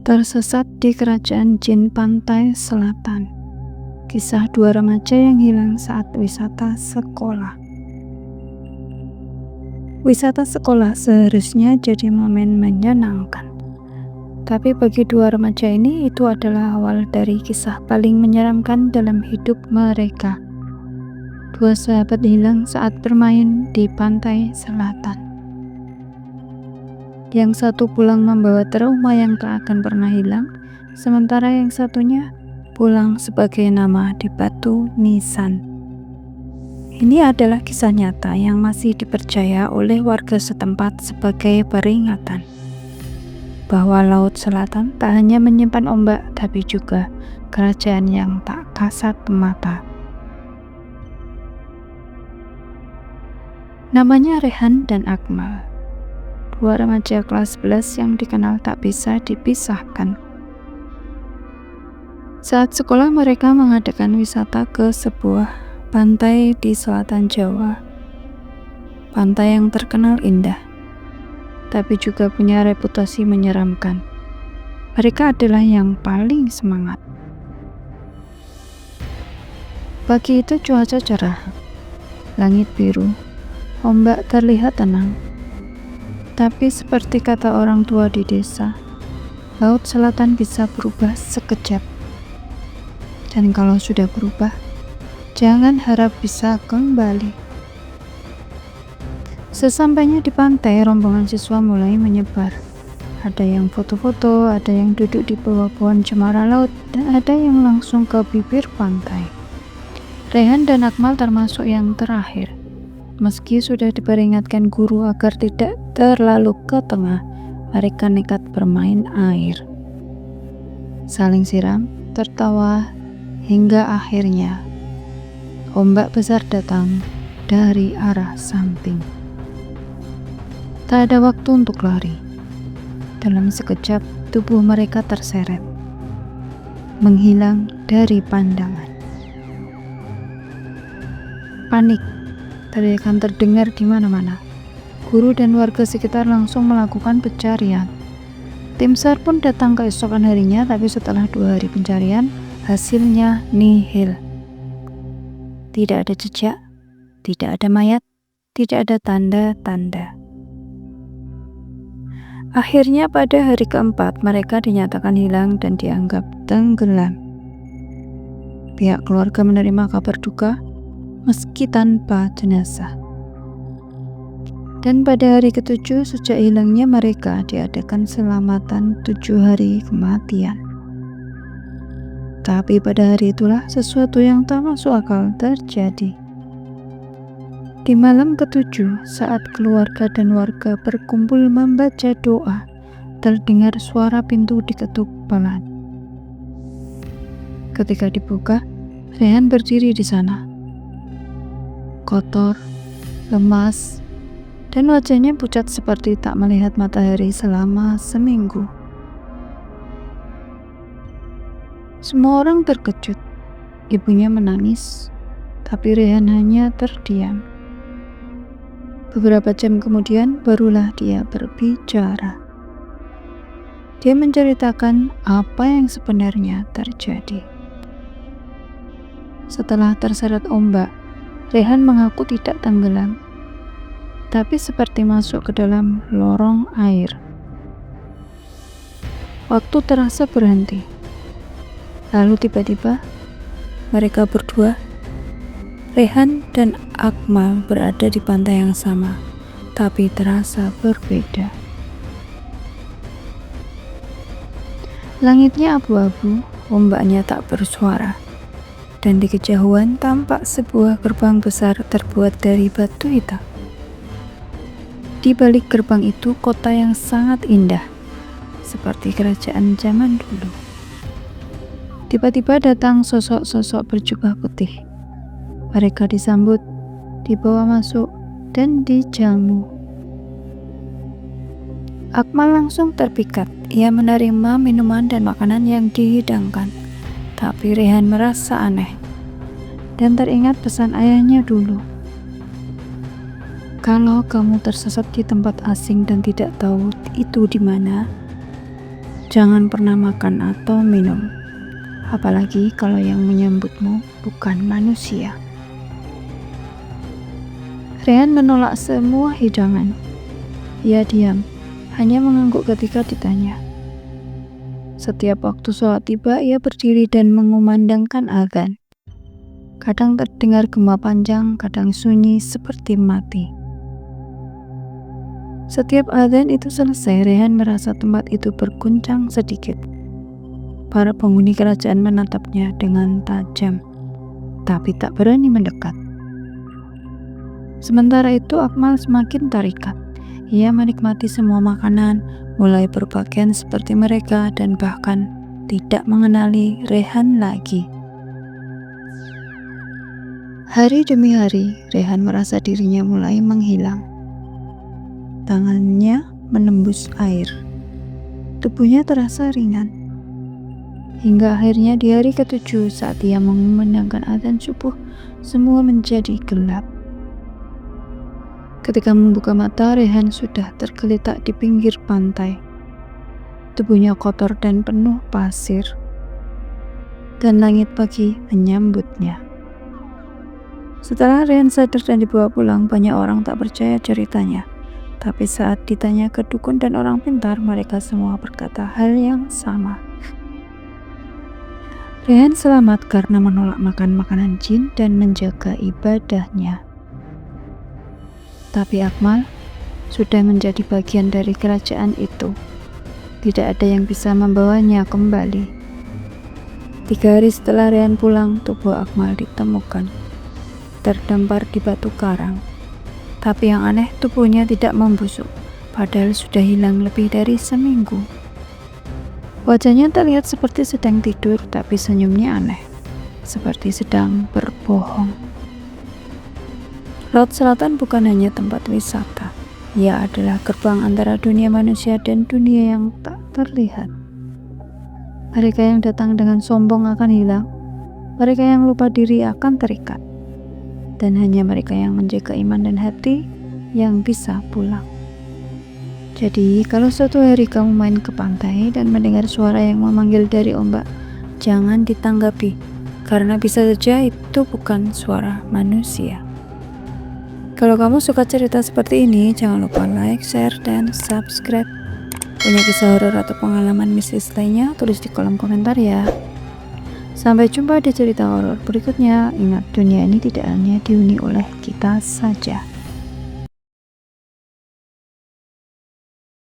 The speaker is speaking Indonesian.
Tersesat di kerajaan jin pantai selatan. Kisah dua remaja yang hilang saat wisata sekolah. Wisata sekolah seharusnya jadi momen menyenangkan. Tapi bagi dua remaja ini, itu adalah awal dari kisah paling menyeramkan dalam hidup mereka. Dua sahabat hilang saat bermain di pantai selatan. Yang satu pulang membawa trauma yang tak akan pernah hilang, sementara yang satunya pulang sebagai nama di batu nisan. Ini adalah kisah nyata yang masih dipercaya oleh warga setempat sebagai peringatan bahwa Laut Selatan tak hanya menyimpan ombak, tapi juga kerajaan yang tak kasat mata. Namanya Rehan dan Akmal, dua remaja kelas 11 yang dikenal tak bisa dipisahkan. Saat sekolah mereka mengadakan wisata ke sebuah pantai di selatan Jawa. Pantai yang terkenal indah, tapi juga punya reputasi menyeramkan. Mereka adalah yang paling semangat. Pagi itu cuaca cerah, langit biru, ombak terlihat tenang. Tapi seperti kata orang tua di desa, Laut Selatan bisa berubah sekejap. Dan kalau sudah berubah, jangan harap bisa kembali. Sesampainya di pantai, rombongan siswa mulai menyebar. Ada yang foto-foto, ada yang duduk di bawah pohon cemara laut, dan ada yang langsung ke bibir pantai. Rehan dan Akmal termasuk yang terakhir. Meski sudah diperingatkan guru agar tidak terlalu ke tengah, mereka nekat bermain air. Saling siram, tertawa, hingga akhirnya ombak besar datang dari arah samping. Tak ada waktu untuk lari. Dalam sekejap, tubuh mereka terseret, menghilang dari pandangan. Panik, teriakan terdengar di mana-mana. Guru dan warga sekitar langsung melakukan pencarian. Tim SAR pun datang keesokan harinya, tapi setelah 2 hari pencarian, hasilnya nihil. Tidak ada jejak, tidak ada mayat, tidak ada tanda-tanda. Akhirnya pada hari keempat, mereka dinyatakan hilang dan dianggap tenggelam. Pihak keluarga menerima kabar duka, meski tanpa jenazah. Dan pada hari ke-7 sejak hilangnya mereka, diadakan selamatan 7 hari kematian. Tapi pada hari itulah sesuatu yang tak masuk akal terjadi. Di malam ke-7, saat keluarga dan warga berkumpul membaca doa, terdengar suara pintu diketuk pelan. Ketika dibuka, Rehan berdiri di sana. Kotor, lemas, dan wajahnya pucat seperti tak melihat matahari selama seminggu. Semua orang terkejut. Ibunya menangis, tapi Rehan hanya terdiam. Beberapa jam kemudian, barulah dia berbicara. Dia menceritakan apa yang sebenarnya terjadi. Setelah terseret ombak, Rehan mengaku tidak tenggelam, tapi seperti masuk ke dalam lorong air. Waktu terasa berhenti. Lalu tiba-tiba, mereka berdua, Rehan dan Akmal, berada di pantai yang sama, tapi terasa berbeda. Langitnya abu-abu, ombaknya tak bersuara, dan di kejauhan tampak sebuah gerbang besar terbuat dari batu hitam. Di balik gerbang itu kota yang sangat indah, seperti kerajaan zaman dulu. Tiba-tiba datang sosok-sosok berjubah putih. Mereka disambut, dibawa masuk, dan dijamu. Akmal langsung terpikat. Ia menerima minuman dan makanan yang dihidangkan. Tapi Rehan merasa aneh dan teringat pesan ayahnya dulu. Kalau kamu tersesat di tempat asing dan tidak tahu itu di mana, Jangan pernah makan atau minum, apalagi kalau yang menyambutmu bukan manusia. Rehan menolak semua hidangan. Ia diam, hanya mengangguk ketika ditanya. Setiap waktu sholat tiba, ia berdiri dan mengumandangkan azan. Kadang terdengar gema panjang, kadang sunyi seperti mati. Setiap azan itu selesai, Rehan merasa tempat itu berguncang sedikit. Para penghuni kerajaan menatapnya dengan tajam, tapi tak berani mendekat. Sementara itu Akmal semakin terikat. Ia menikmati semua makanan, mulai berpakaian seperti mereka, dan bahkan tidak mengenali Rehan lagi. Hari demi hari, Rehan merasa dirinya mulai menghilang. Tangannya menembus air. Tubuhnya terasa ringan. Hingga akhirnya di hari ke-7 saat ia mengumandangkan azan subuh, semua menjadi gelap. Ketika membuka mata, Rehan sudah tergeletak di pinggir pantai. Tubuhnya kotor dan penuh pasir. Dan langit pagi menyambutnya. Setelah Rehan sadar dan dibawa pulang, banyak orang tak percaya ceritanya. Tapi saat ditanya ke dukun dan orang pintar, mereka semua berkata hal yang sama. Rehan selamat karena menolak makan makanan jin dan menjaga ibadahnya. Tapi Akmal sudah menjadi bagian dari kerajaan itu. Tidak ada yang bisa membawanya kembali. 3 hari setelah Rehan pulang, tubuh Akmal ditemukan terdampar di batu karang. Tapi yang aneh, tubuhnya tidak membusuk, padahal sudah hilang lebih dari seminggu. Wajahnya terlihat seperti sedang tidur, tapi senyumnya aneh, seperti sedang berbohong. Laut Selatan bukan hanya tempat wisata, ia adalah gerbang antara dunia manusia dan dunia yang tak terlihat. Mereka yang datang dengan sombong akan hilang, mereka yang lupa diri akan terikat, dan hanya mereka yang menjaga iman dan hati yang bisa pulang. Jadi, kalau suatu hari kamu main ke pantai dan mendengar suara yang memanggil dari ombak, jangan ditanggapi, karena bisa saja itu bukan suara manusia. Kalau kamu suka cerita seperti ini, jangan lupa like, share, dan subscribe. Punya kisah horor atau pengalaman mistis lainnya, tulis di kolom komentar ya. Sampai jumpa di cerita horor berikutnya. Ingat, dunia ini tidak hanya dihuni oleh kita saja.